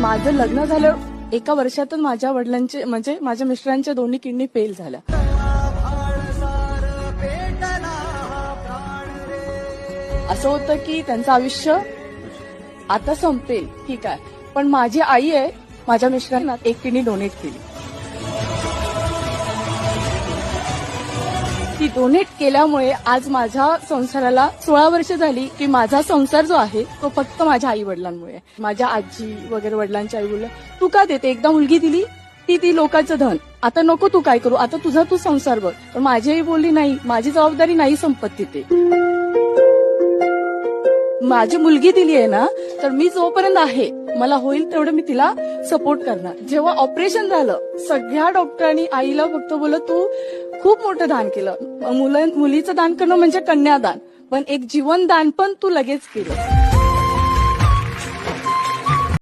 माझं लग्न झालं 1 वर्षातच माझ्या वडिलांचे म्हणजे माझ्या मिस्टरांच्या दोन्ही किडनी फेल झाल्या. असं होतं की त्यांचं आयुष्य आता संपेल, ठीक आहे, पण माझी आई आहे, माझ्या मिस्टरांना 1 किडनी डोनेट केली. ती डोनेट केल्यामुळे आज माझ्या संसाराला 16 वर्ष झाली की माझा संसार जो आहे तो फक्त माझ्या आई वडिलांमुळे. माझ्या आजी वगैरे वडिलांच्या आई बोलल्या, तू का देते, एकदा मुलगी दिली ती लोकांचं धन, आता नको तू काय करू, आता तुझा तू संसार बघ. पण माझी आई बोलली, नाही, माझी जबाबदारी नाही संपत तिथे. माझी मुलगी दिली आहे ना, तर मी जोपर्यंत आहे मला होईल तेवढं मी तिला सपोर्ट करणार. जेव्हा ऑपरेशन झालं सगळ्या डॉक्टरांनी आईला फक्त बोलत, तू खूप मोठं दान केलं. मुलीचं दान करणं म्हणजे कन्यादान, पण एक जीवन दान पण तू लगेच केलं.